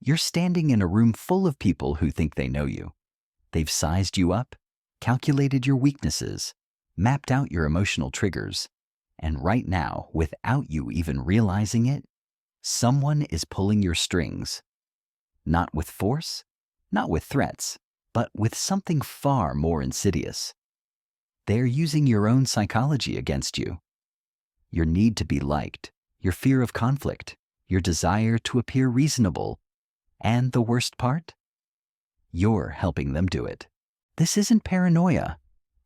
You're standing in a room full of people who think they know you. They've sized you up, calculated your weaknesses, mapped out your emotional triggers, and right now, without you even realizing it, someone is pulling your strings. Not with force, not with threats, but with something far more insidious. They're using your own psychology against you. Your need to be liked, your fear of conflict, your desire to appear reasonable, and the worst part? You're helping them do it. This isn't paranoia.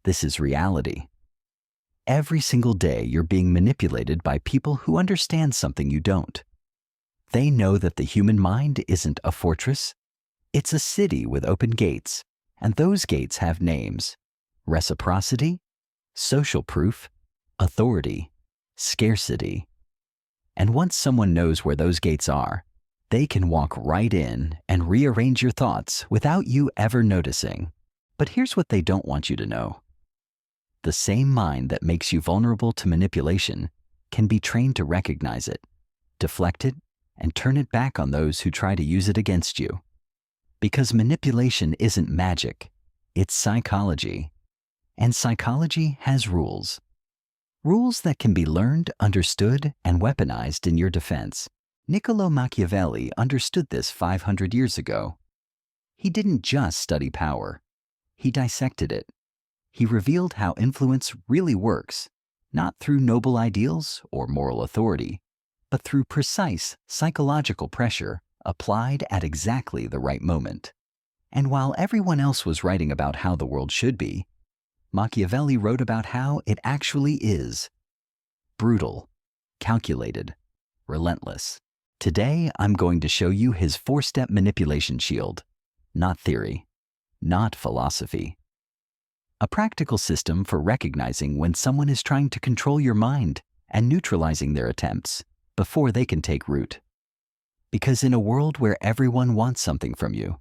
This is reality. Every single day you're being manipulated by people who understand something you don't. They know that the human mind isn't a fortress. It's a city with open gates, and those gates have names: reciprocity, social proof, authority, scarcity. And once someone knows where those gates are, they can walk right in and rearrange your thoughts without you ever noticing. But here's what they don't want you to know. The same mind that makes you vulnerable to manipulation can be trained to recognize it, deflect it, and turn it back on those who try to use it against you. Because manipulation isn't magic, it's psychology. And psychology has rules. Rules that can be learned, understood, and weaponized in your defense. Niccolo Machiavelli understood this 500 years ago. He didn't just study power. He dissected it. He revealed how influence really works, not through noble ideals or moral authority, but through precise psychological pressure applied at exactly the right moment. And while everyone else was writing about how the world should be, Machiavelli wrote about how it actually is. Brutal, calculated, relentless. Today, I'm going to show you his 4-step manipulation shield. Not theory, not philosophy. A practical system for recognizing when someone is trying to control your mind and neutralizing their attempts before they can take root. Because in a world where everyone wants something from you,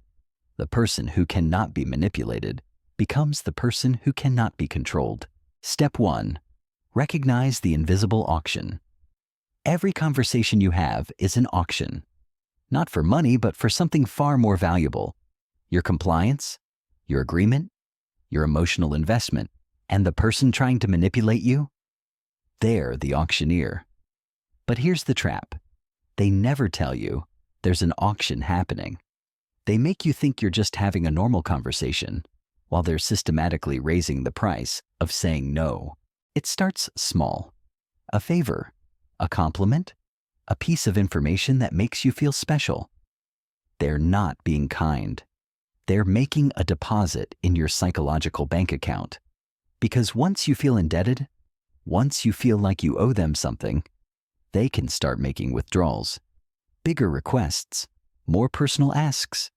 the person who cannot be manipulated becomes the person who cannot be controlled. Step 1. Recognize the invisible auction. Every conversation you have is an auction. Not for money, but for something far more valuable. Your compliance, your agreement, your emotional investment, and the person trying to manipulate you? They're the auctioneer. But here's the trap. They never tell you there's an auction happening. They make you think you're just having a normal conversation, while they're systematically raising the price of saying no. It starts small. A favor, a compliment, a piece of information that makes you feel special. They're not being kind. They're making a deposit in your psychological bank account. Because once you feel indebted, once you feel like you owe them something, they can start making withdrawals. Bigger requests, more personal asks,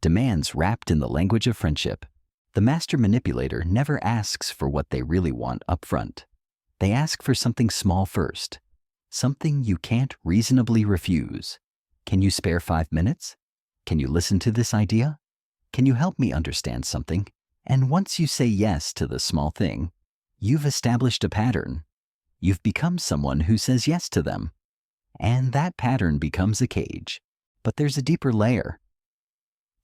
demands wrapped in the language of friendship. The master manipulator never asks for what they really want up front. They ask for something small first, something you can't reasonably refuse. Can you spare 5 minutes? Can you listen to this idea? Can you help me understand something? And once you say yes to the small thing, you've established a pattern. You've become someone who says yes to them. And that pattern becomes a cage. But there's a deeper layer.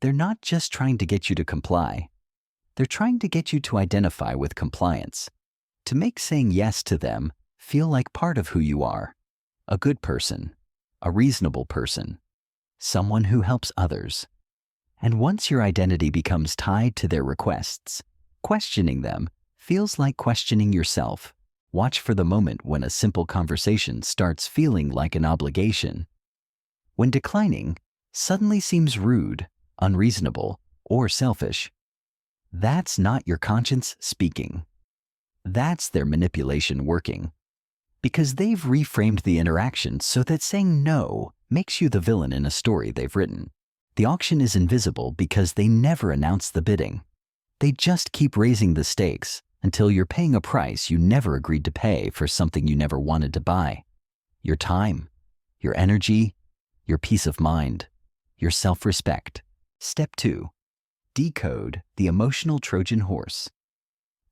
They're not just trying to get you to comply. They're trying to get you to identify with compliance, to make saying yes to them feel like part of who you are. A good person, a reasonable person, someone who helps others. And once your identity becomes tied to their requests, questioning them feels like questioning yourself. Watch for the moment when a simple conversation starts feeling like an obligation. When declining suddenly seems rude, unreasonable, or selfish. That's not your conscience speaking. That's their manipulation working. Because they've reframed the interaction so that saying no makes you the villain in a story they've written. The auction is invisible because they never announce the bidding. They just keep raising the stakes until you're paying a price you never agreed to pay for something you never wanted to buy. Your time, your energy, your peace of mind, your self-respect. Step 2. Decode the emotional Trojan horse.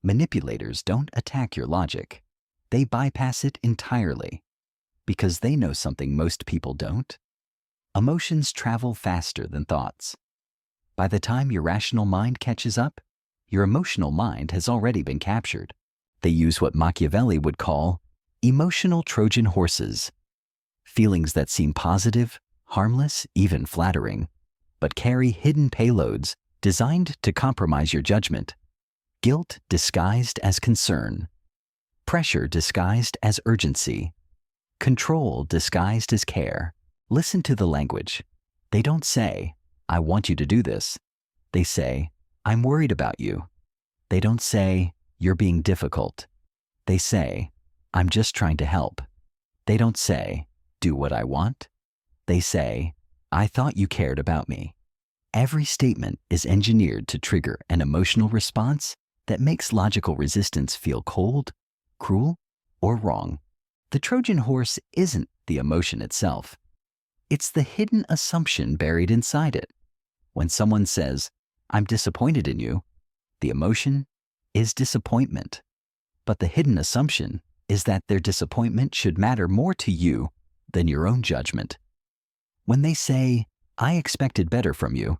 Manipulators don't attack your logic. They bypass it entirely because they know something most people don't. Emotions travel faster than thoughts. By the time your rational mind catches up, your emotional mind has already been captured. They use what Machiavelli would call emotional Trojan horses. Feelings that seem positive, harmless, even flattering, but carry hidden payloads designed to compromise your judgment. Guilt disguised as concern. Pressure disguised as urgency. Control disguised as care. Listen to the language. They don't say, "I want you to do this." They say, "I'm worried about you." They don't say, "You're being difficult." They say, "I'm just trying to help." They don't say, "Do what I want." They say, "I thought you cared about me." Every statement is engineered to trigger an emotional response that makes logical resistance feel cold, cruel, or wrong. The Trojan horse isn't the emotion itself. It's the hidden assumption buried inside it. When someone says, "I'm disappointed in you," the emotion is disappointment. But the hidden assumption is that their disappointment should matter more to you than your own judgment. When they say, "I expected better from you,"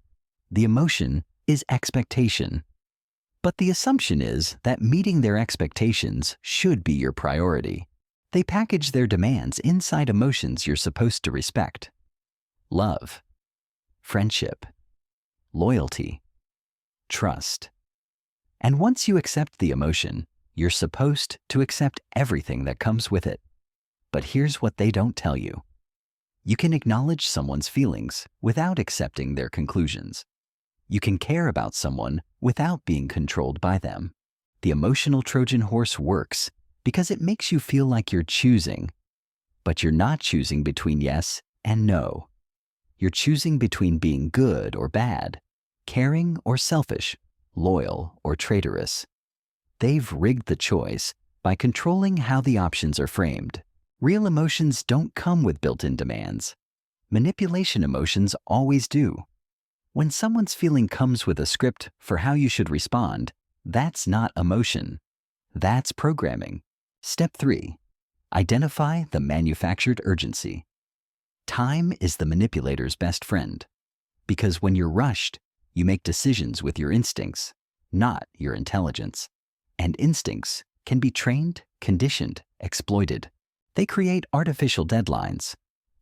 the emotion is expectation. But the assumption is that meeting their expectations should be your priority. They package their demands inside emotions you're supposed to respect. Love, friendship, loyalty, trust. And once you accept the emotion, you're supposed to accept everything that comes with it. But here's what they don't tell you. You can acknowledge someone's feelings without accepting their conclusions. You can care about someone without being controlled by them. The emotional Trojan horse works because it makes you feel like you're choosing, but you're not choosing between yes and no. You're choosing between being good or bad, caring or selfish, loyal or traitorous. They've rigged the choice by controlling how the options are framed. Real emotions don't come with built-in demands. Manipulation emotions always do. When someone's feeling comes with a script for how you should respond, that's not emotion. That's programming. Step 3. Identify the manufactured urgency. Time is the manipulator's best friend. Because when you're rushed, you make decisions with your instincts, not your intelligence. And instincts can be trained, conditioned, exploited. They create artificial deadlines,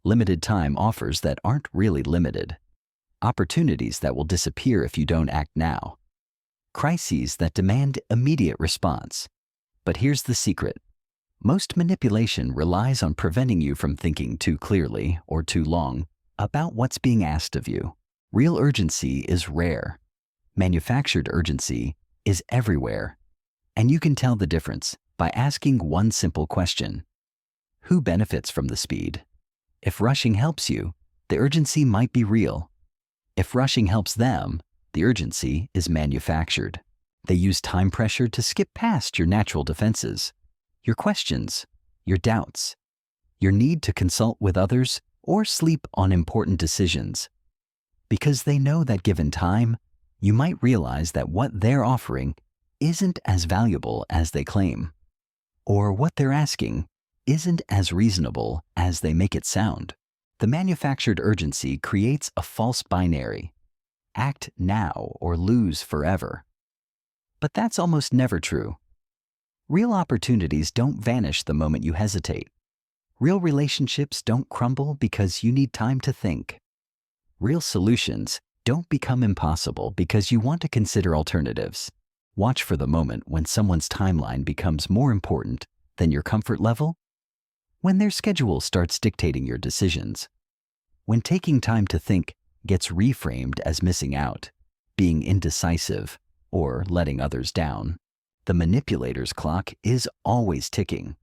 limited time offers that aren't really limited, opportunities that will disappear if you don't act now, crises that demand immediate response. But here's the secret. Most manipulation relies on preventing you from thinking too clearly or too long about what's being asked of you. Real urgency is rare. Manufactured urgency is everywhere. And you can tell the difference by asking one simple question. Who benefits from the speed? If rushing helps you, the urgency might be real. If rushing helps them, the urgency is manufactured. They use time pressure to skip past your natural defenses, your questions, your doubts, your need to consult with others or sleep on important decisions. Because they know that given time, you might realize that what they're offering isn't as valuable as they claim, or what they're asking isn't as reasonable as they make it sound. The manufactured urgency creates a false binary. Act now or lose forever. But that's almost never true. Real opportunities don't vanish the moment you hesitate. Real relationships don't crumble because you need time to think. Real solutions don't become impossible because you want to consider alternatives. Watch for the moment when someone's timeline becomes more important than your comfort level. When their schedule starts dictating your decisions. When taking time to think gets reframed as missing out, being indecisive, or letting others down. The manipulator's clock is always ticking.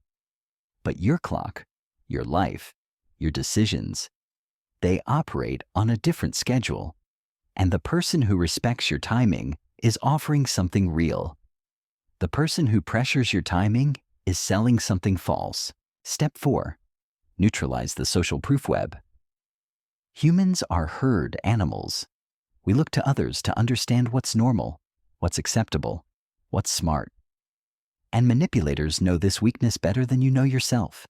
But your clock, your life, your decisions, they operate on a different schedule. And the person who respects your timing is offering something real. The person who pressures your timing is selling something false. Step 4. Neutralize the social proof web. Humans are herd animals. We look to others to understand what's normal, what's acceptable, what's smart. And manipulators know this weakness better than you know yourself.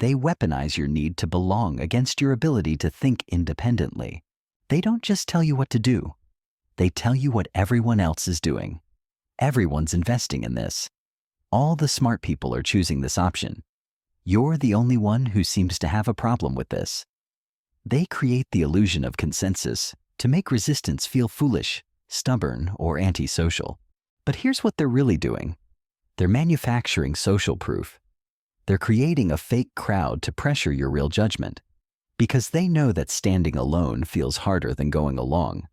They weaponize your need to belong against your ability to think independently. They don't just tell you what to do. They tell you what everyone else is doing. Everyone's investing in this. All the smart people are choosing this option. You're the only one who seems to have a problem with this. They create the illusion of consensus to make resistance feel foolish, stubborn, or antisocial. But here's what they're really doing. They're manufacturing social proof. They're creating a fake crowd to pressure your real judgment, because they know that standing alone feels harder than going along.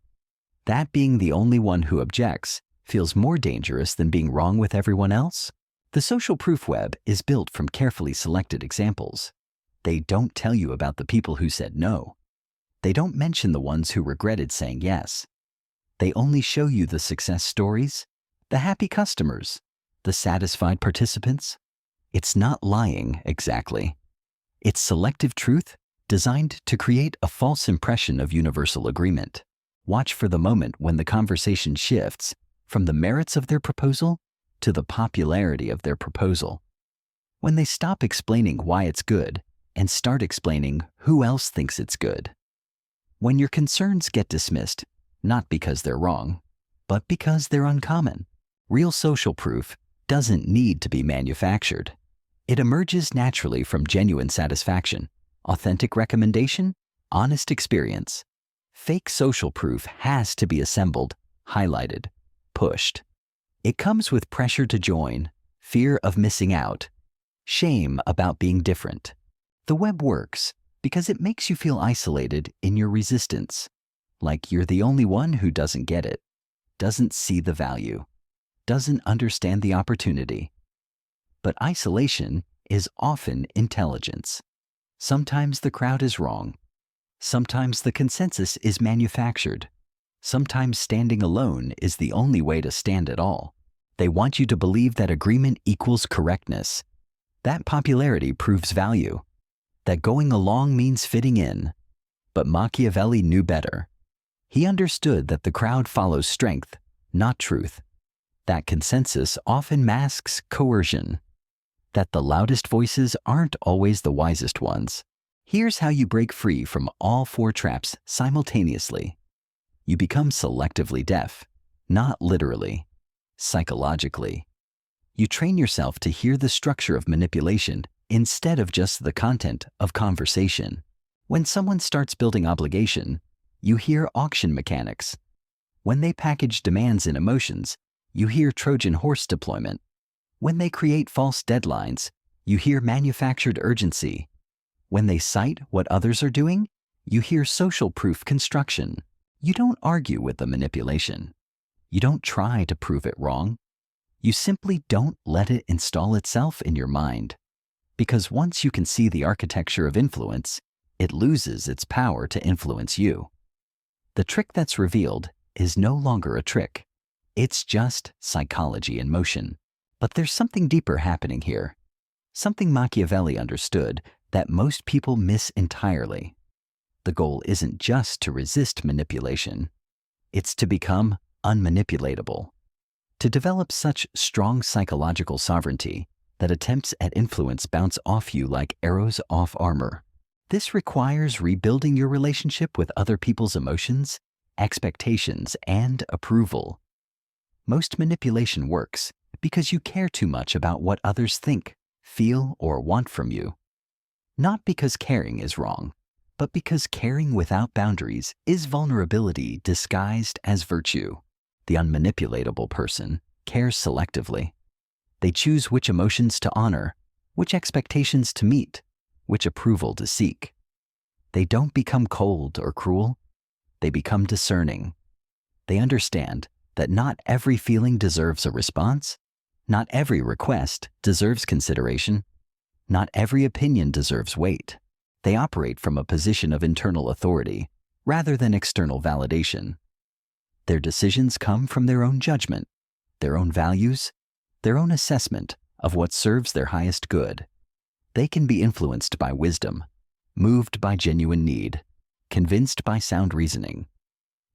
That being the only one who objects feels more dangerous than being wrong with everyone else. The social proof web is built from carefully selected examples. They don't tell you about the people who said no. They don't mention the ones who regretted saying yes. They only show you the success stories, the happy customers, the satisfied participants. It's not lying, exactly. It's selective truth designed to create a false impression of universal agreement. Watch for the moment when the conversation shifts from the merits of their proposal to the popularity of their proposal. When they stop explaining why it's good and start explaining who else thinks it's good. When your concerns get dismissed, not because they're wrong, but because they're uncommon. Real social proof doesn't need to be manufactured. It emerges naturally from genuine satisfaction, authentic recommendation, honest experience. Fake social proof has to be assembled, highlighted, pushed. It comes with pressure to join, fear of missing out, shame about being different. The web works because it makes you feel isolated in your resistance, like you're the only one who doesn't get it, doesn't see the value, doesn't understand the opportunity. But isolation is often intelligence. Sometimes the crowd is wrong. Sometimes the consensus is manufactured. Sometimes standing alone is the only way to stand at all. They want you to believe that agreement equals correctness, that popularity proves value, that going along means fitting in. But Machiavelli knew better. He understood that the crowd follows strength, not truth. That consensus often masks coercion. That the loudest voices aren't always the wisest ones. Here's how you break free from all four traps simultaneously. You become selectively deaf, not literally, psychologically. You train yourself to hear the structure of manipulation instead of just the content of conversation. When someone starts building obligation, you hear auction mechanics. When they package demands in emotions, you hear Trojan horse deployment. When they create false deadlines, you hear manufactured urgency. When they cite what others are doing, you hear social proof construction. You don't argue with the manipulation. You don't try to prove it wrong. You simply don't let it install itself in your mind. Because once you can see the architecture of influence, it loses its power to influence you. The trick that's revealed is no longer a trick. It's just psychology in motion. But there's something deeper happening here. Something Machiavelli understood that most people miss entirely. The goal isn't just to resist manipulation. It's to become unmanipulatable. To develop such strong psychological sovereignty that attempts at influence bounce off you like arrows off armor. This requires rebuilding your relationship with other people's emotions, expectations, and approval. Most manipulation works because you care too much about what others think, feel, or want from you. Not because caring is wrong, but because caring without boundaries is vulnerability disguised as virtue. The unmanipulatable person cares selectively. They choose which emotions to honor, which expectations to meet, which approval to seek. They don't become cold or cruel. They become discerning. They understand that not every feeling deserves a response. Not every request deserves consideration. Not every opinion deserves weight. They operate from a position of internal authority rather than external validation. Their decisions come from their own judgment, their own values, their own assessment of what serves their highest good. They can be influenced by wisdom, moved by genuine need, convinced by sound reasoning.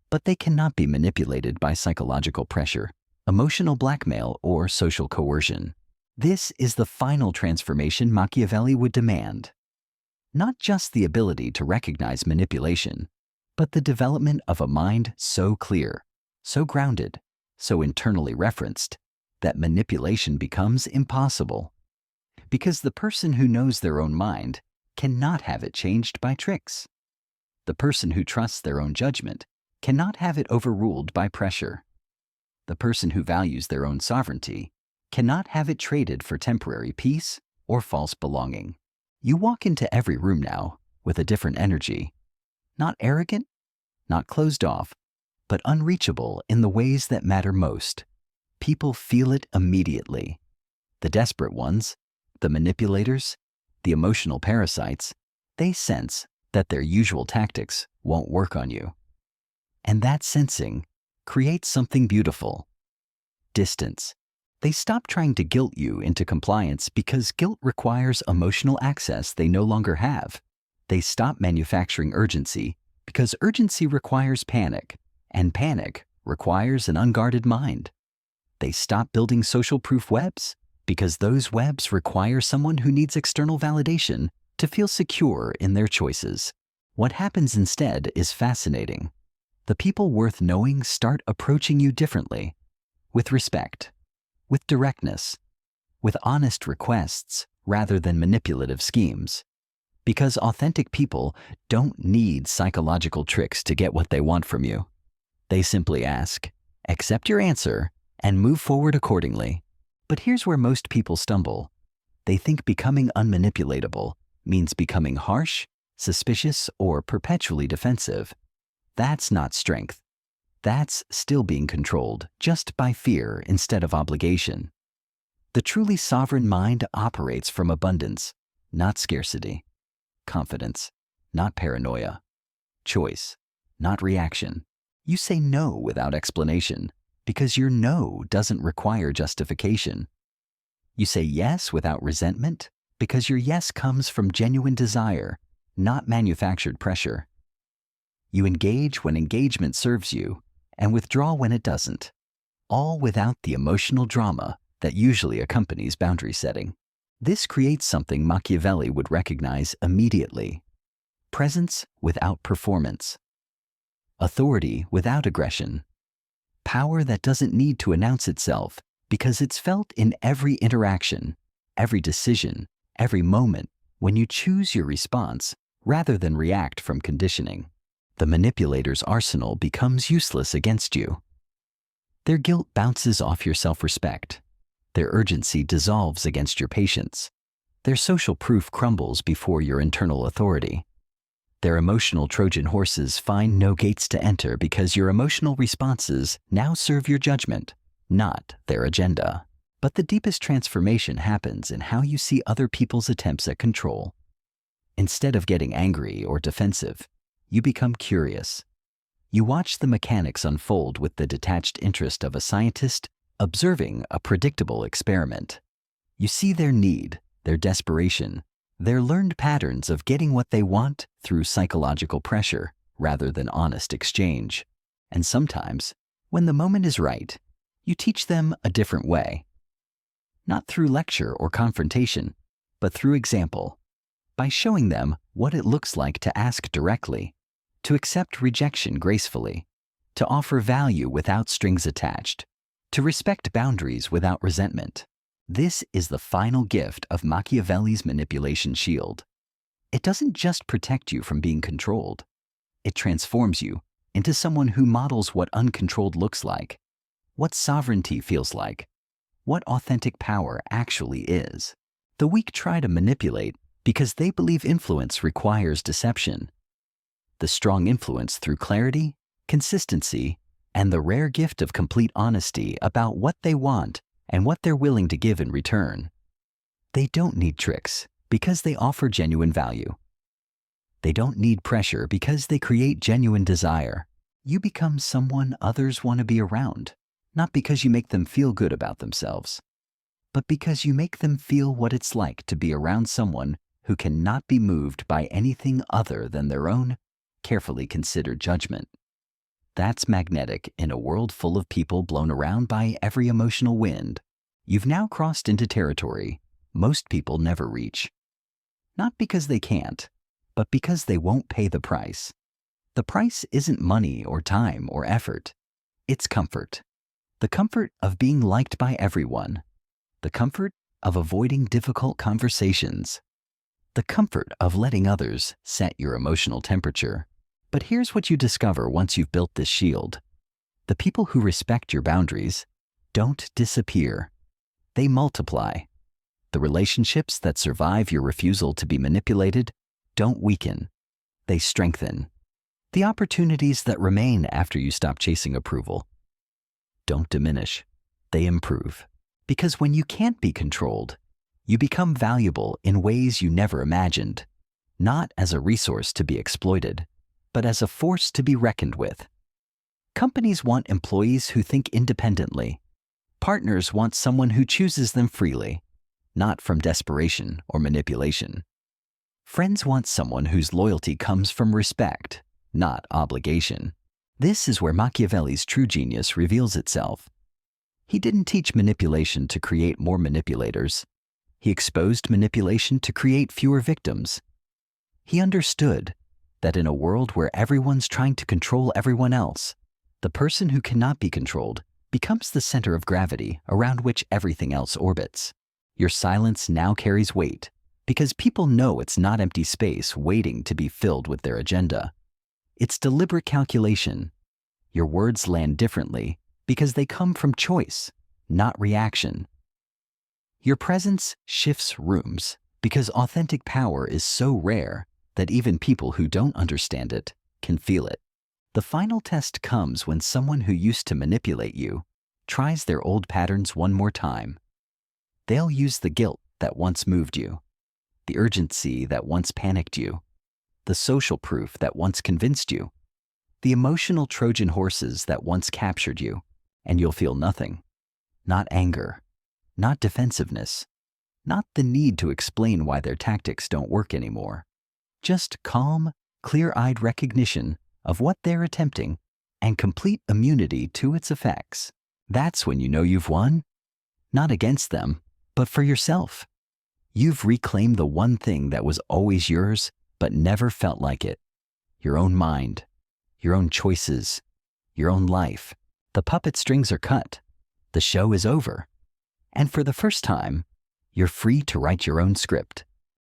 But they cannot be manipulated by psychological pressure, emotional blackmail, or social coercion. This is the final transformation Machiavelli would demand. Not just the ability to recognize manipulation, but the development of a mind so clear, so grounded, so internally referenced, that manipulation becomes impossible. Because the person who knows their own mind cannot have it changed by tricks. The person who trusts their own judgment cannot have it overruled by pressure. The person who values their own sovereignty cannot have it traded for temporary peace or false belonging. You walk into every room now with a different energy. Not arrogant, not closed off, but unreachable in the ways that matter most. People feel it immediately. The desperate ones, the manipulators, the emotional parasites, they sense that their usual tactics won't work on you. And that sensing creates something beautiful. Distance. They stop trying to guilt you into compliance because guilt requires emotional access they no longer have. They stop manufacturing urgency because urgency requires panic, and panic requires an unguarded mind. They stop building social proof webs because those webs require someone who needs external validation to feel secure in their choices. What happens instead is fascinating. The people worth knowing start approaching you differently, with respect, with directness, with honest requests rather than manipulative schemes. Because authentic people don't need psychological tricks to get what they want from you. They simply ask, accept your answer, and move forward accordingly. But here's where most people stumble. They think becoming unmanipulatable means becoming harsh, suspicious, or perpetually defensive. That's not strength. That's still being controlled just by fear instead of obligation. The truly sovereign mind operates from abundance, not scarcity. Confidence, not paranoia. Choice, not reaction. You say no without explanation because your no doesn't require justification. You say yes without resentment because your yes comes from genuine desire, not manufactured pressure. You engage when engagement serves you and withdraw when it doesn't, all without the emotional drama that usually accompanies boundary setting. This creates something Machiavelli would recognize immediately: presence without performance, authority without aggression, power that doesn't need to announce itself because it's felt in every interaction, every decision, every moment when you choose your response rather than react from conditioning. The manipulator's arsenal becomes useless against you. Their guilt bounces off your self-respect. Their urgency dissolves against your patience. Their social proof crumbles before your internal authority. Their emotional Trojan horses find no gates to enter because your emotional responses now serve your judgment, not their agenda. But the deepest transformation happens in how you see other people's attempts at control. Instead of getting angry or defensive, you become curious. You watch the mechanics unfold with the detached interest of a scientist observing a predictable experiment. You see their need, their desperation, their learned patterns of getting what they want through psychological pressure rather than honest exchange. And sometimes, when the moment is right, you teach them a different way. Not through lecture or confrontation, but through example. By showing them what it looks like to ask directly, to accept rejection gracefully, to offer value without strings attached, to respect boundaries without resentment. This is the final gift of Machiavelli's manipulation shield. It doesn't just protect you from being controlled. It transforms you into someone who models what uncontrolled looks like, what sovereignty feels like, what authentic power actually is. The weak try to manipulate because they believe influence requires deception. The strong influence through clarity, consistency, and the rare gift of complete honesty about what they want and what they're willing to give in return. They don't need tricks because they offer genuine value. They don't need pressure because they create genuine desire. You become someone others want to be around, not because you make them feel good about themselves, but because you make them feel what it's like to be around someone who cannot be moved by anything other than their own carefully considered judgment. That's magnetic in a world full of people blown around by every emotional wind. You've now crossed into territory most people never reach. Not because they can't, but because they won't pay the price. The price isn't money or time or effort. It's comfort. The comfort of being liked by everyone. The comfort of avoiding difficult conversations. The comfort of letting others set your emotional temperature. But here's what you discover once you've built this shield. The people who respect your boundaries don't disappear. They multiply. The relationships that survive your refusal to be manipulated don't weaken. They strengthen. The opportunities that remain after you stop chasing approval don't diminish. They improve. Because when you can't be controlled, you become valuable in ways you never imagined, not as a resource to be exploited, but as a force to be reckoned with. Companies want employees who think independently. Partners want someone who chooses them freely, not from desperation or manipulation. Friends want someone whose loyalty comes from respect, not obligation. This is where Machiavelli's true genius reveals itself. He didn't teach manipulation to create more manipulators. He exposed manipulation to create fewer victims. He understood that in a world where everyone's trying to control everyone else, the person who cannot be controlled becomes the center of gravity around which everything else orbits. Your silence now carries weight because people know it's not empty space waiting to be filled with their agenda. It's deliberate calculation. Your words land differently because they come from choice, not reaction. Your presence shifts rooms because authentic power is so rare that even people who don't understand it can feel it. The final test comes when someone who used to manipulate you tries their old patterns one more time. They'll use the guilt that once moved you, the urgency that once panicked you, the social proof that once convinced you, the emotional Trojan horses that once captured you, and you'll feel nothing. Not anger, not defensiveness, not the need to explain why their tactics don't work anymore. Just calm, clear-eyed recognition of what they're attempting and complete immunity to its effects. That's when you know you've won. Not against them, but for yourself. You've reclaimed the one thing that was always yours but never felt like it. Your own mind, your own choices, your own life. The puppet strings are cut. The show is over. And for the first time, you're free to write your own script.